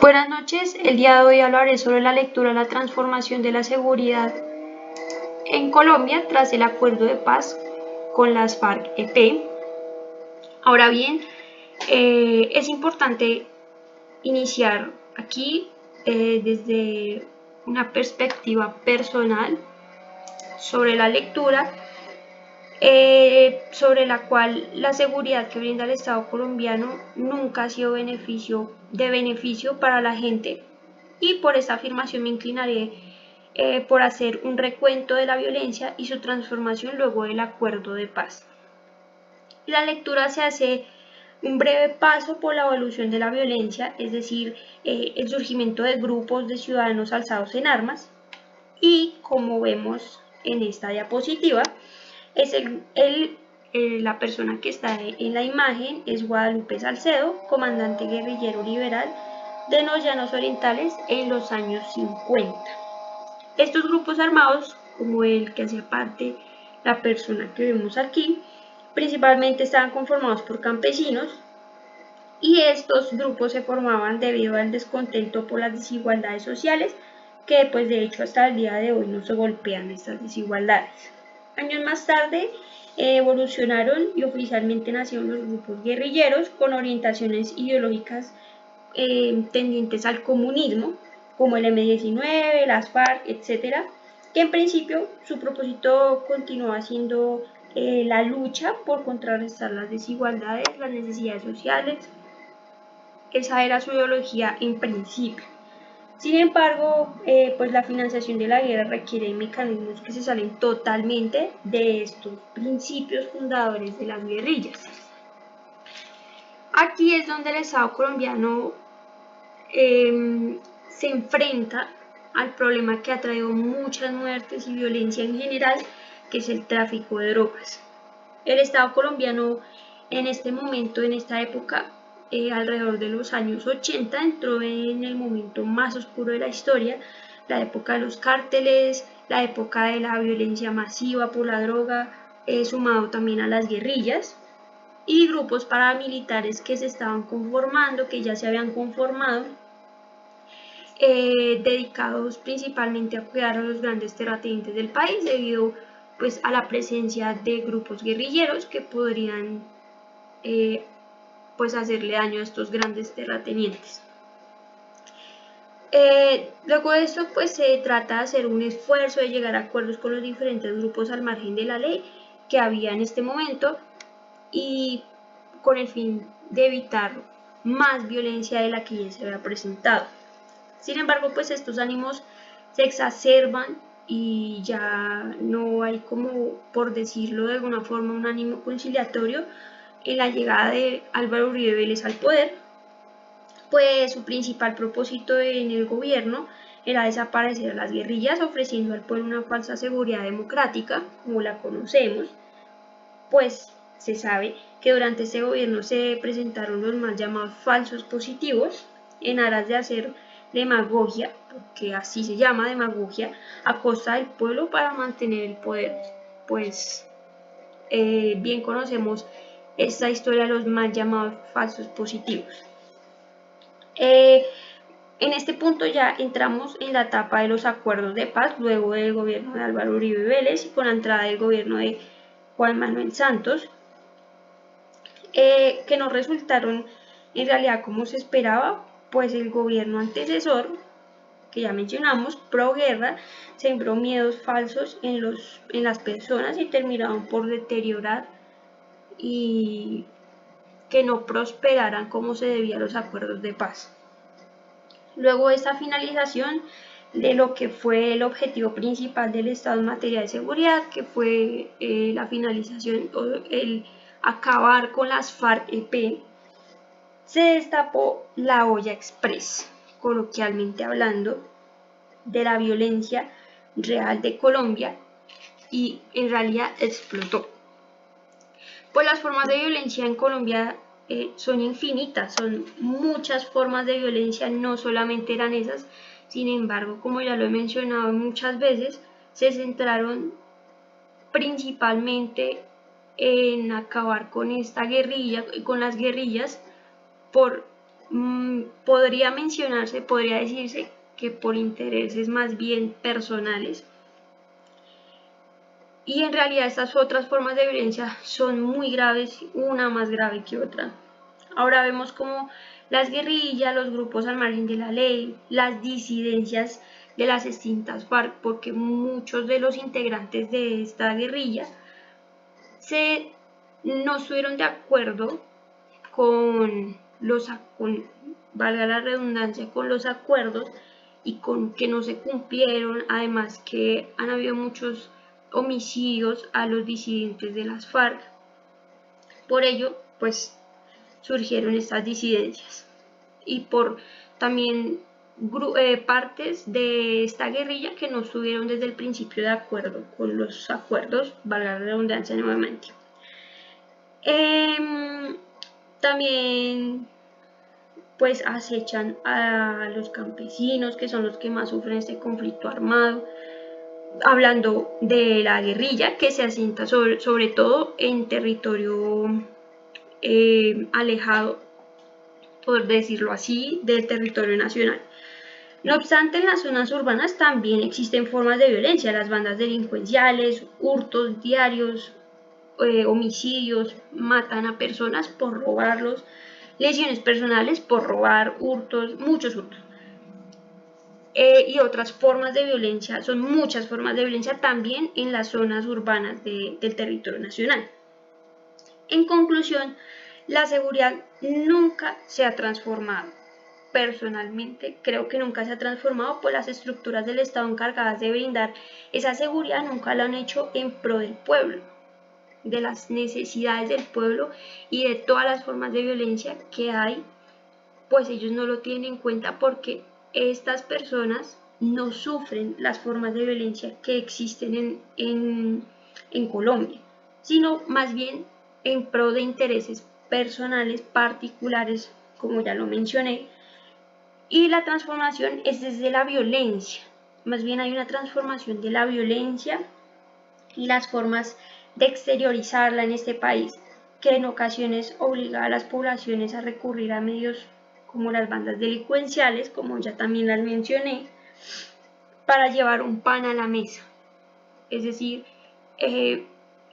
Buenas noches, el día de hoy hablaré sobre la lectura La transformación de la seguridad en Colombia tras el acuerdo de paz con las FARC-EP. Ahora bien, es importante iniciar aquí desde una perspectiva personal sobre la lectura, sobre la cual la seguridad que brinda el Estado colombiano nunca ha sido de beneficio para la gente, y por esta afirmación me inclinaré por hacer un recuento de la violencia y su transformación luego del acuerdo de paz. La lectura se hace un breve paso por la evolución de la violencia, es decir, el surgimiento de grupos de ciudadanos alzados en armas, y como vemos en esta diapositiva, es la persona que está en la imagen es Guadalupe Salcedo, comandante guerrillero liberal de los Llanos Orientales en los años 50. Estos grupos armados, como el que hacía parte la persona que vemos aquí, principalmente estaban conformados por campesinos, y estos grupos se formaban debido al descontento por las desigualdades sociales, que pues de hecho hasta el día de hoy no se golpean estas desigualdades. Años más tarde evolucionaron y oficialmente nacieron los grupos guerrilleros con orientaciones ideológicas tendientes al comunismo, como el M-19, las FARC, etc., que en principio su propósito continuaba siendo la lucha por contrarrestar las desigualdades, las necesidades sociales. Esa era su ideología en principio. Sin embargo, pues la financiación de la guerra requiere mecanismos que se salen totalmente de estos principios fundadores de las guerrillas. Aquí es donde el Estado colombiano se enfrenta al problema que ha traído muchas muertes y violencia en general, que es el tráfico de drogas. El Estado colombiano en este momento, en esta época, alrededor de los años 80, entró en el momento más oscuro de la historia, la época de los cárteles, la época de la violencia masiva por la droga, sumado también a las guerrillas y grupos paramilitares que se estaban conformando, que ya se habían conformado, dedicados principalmente a cuidar a los grandes terratenientes del país, debido pues a la presencia de grupos guerrilleros que podrían pues hacerle daño a estos grandes terratenientes. Luego de esto pues se trata de hacer un esfuerzo de llegar a acuerdos con los diferentes grupos al margen de la ley que había en este momento, y con el fin de evitar más violencia de la que ya se había presentado. Sin embargo, pues estos ánimos se exacerban y ya no hay, como por decirlo de alguna forma, un ánimo conciliatorio en la llegada de Álvaro Uribe Vélez al poder, pues su principal propósito en el gobierno era desaparecer a las guerrillas, ofreciendo al pueblo una falsa seguridad democrática, como la conocemos. Pues se sabe que durante este gobierno se presentaron los mal llamados falsos positivos en aras de hacer demagogia, porque así se llama, demagogia, a costa del pueblo para mantener el poder. Pues bien conocemos esta historia de los mal llamados falsos positivos. En este punto ya entramos en la etapa de los acuerdos de paz, luego del gobierno de Álvaro Uribe Vélez y con la entrada del gobierno de Juan Manuel Santos, que no resultaron en realidad como se esperaba, pues el gobierno antecesor, que ya mencionamos, pro guerra, sembró miedos falsos en las personas y terminaron por deteriorar y que no prosperaran como se debía a los acuerdos de paz. Luego de esta finalización de lo que fue el objetivo principal del Estado en materia de seguridad, que fue la finalización o el acabar con las FARC-EP, se destapó la olla express, coloquialmente hablando, de la violencia real de Colombia, y en realidad explotó. Pues las formas de violencia en Colombia son infinitas, son muchas formas de violencia, no solamente eran esas. Sin embargo, como ya lo he mencionado muchas veces, se centraron principalmente en acabar con esta guerrilla, con las guerrillas, por podría decirse que por intereses más bien personales. Y en realidad estas otras formas de violencia son muy graves, una más grave que otra. Ahora vemos como las guerrillas, los grupos al margen de la ley, las disidencias de las extintas FARC, porque muchos de los integrantes de esta guerrilla no estuvieron de acuerdo con valga la redundancia, con los acuerdos y con que no se cumplieron, además que han habido muchos homicidios a los disidentes de las FARC. Por ello, pues surgieron estas disidencias y por también partes de esta guerrilla que no estuvieron desde el principio de acuerdo con los acuerdos, valga la redundancia nuevamente. También pues acechan a los campesinos, que son los que más sufren este conflicto armado, hablando de la guerrilla que se asienta sobre todo en territorio alejado, por decirlo así, del territorio nacional. No obstante, en las zonas urbanas también existen formas de violencia, las bandas delincuenciales, hurtos diarios, homicidios, matan a personas por robarlos, lesiones personales por robar, hurtos, muchos hurtos. Y otras formas de violencia, son muchas formas de violencia también en las zonas urbanas del territorio nacional. En conclusión, la seguridad nunca se ha transformado. Personalmente creo que nunca se ha transformado, pues las estructuras del Estado encargadas de brindar esa seguridad nunca lo han hecho en pro del pueblo, de las necesidades del pueblo y de todas las formas de violencia que hay, pues ellos no lo tienen en cuenta porque estas personas no sufren las formas de violencia que existen en Colombia, sino más bien en pro de intereses personales particulares, como ya lo mencioné, y la transformación es desde la violencia. Más bien hay una transformación de la violencia y las formas de exteriorizarla en este país, que en ocasiones obliga a las poblaciones a recurrir a medios como las bandas delincuenciales, como ya también las mencioné, para llevar un pan a la mesa. Es decir,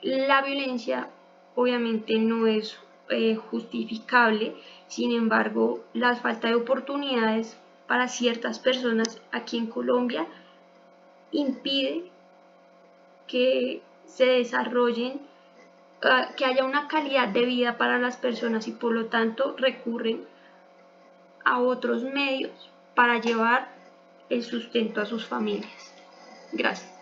la violencia obviamente no es justificable, sin embargo, la falta de oportunidades para ciertas personas aquí en Colombia impide que se desarrollen, que haya una calidad de vida para las personas y por lo tanto recurren a otros medios para llevar el sustento a sus familias. Gracias.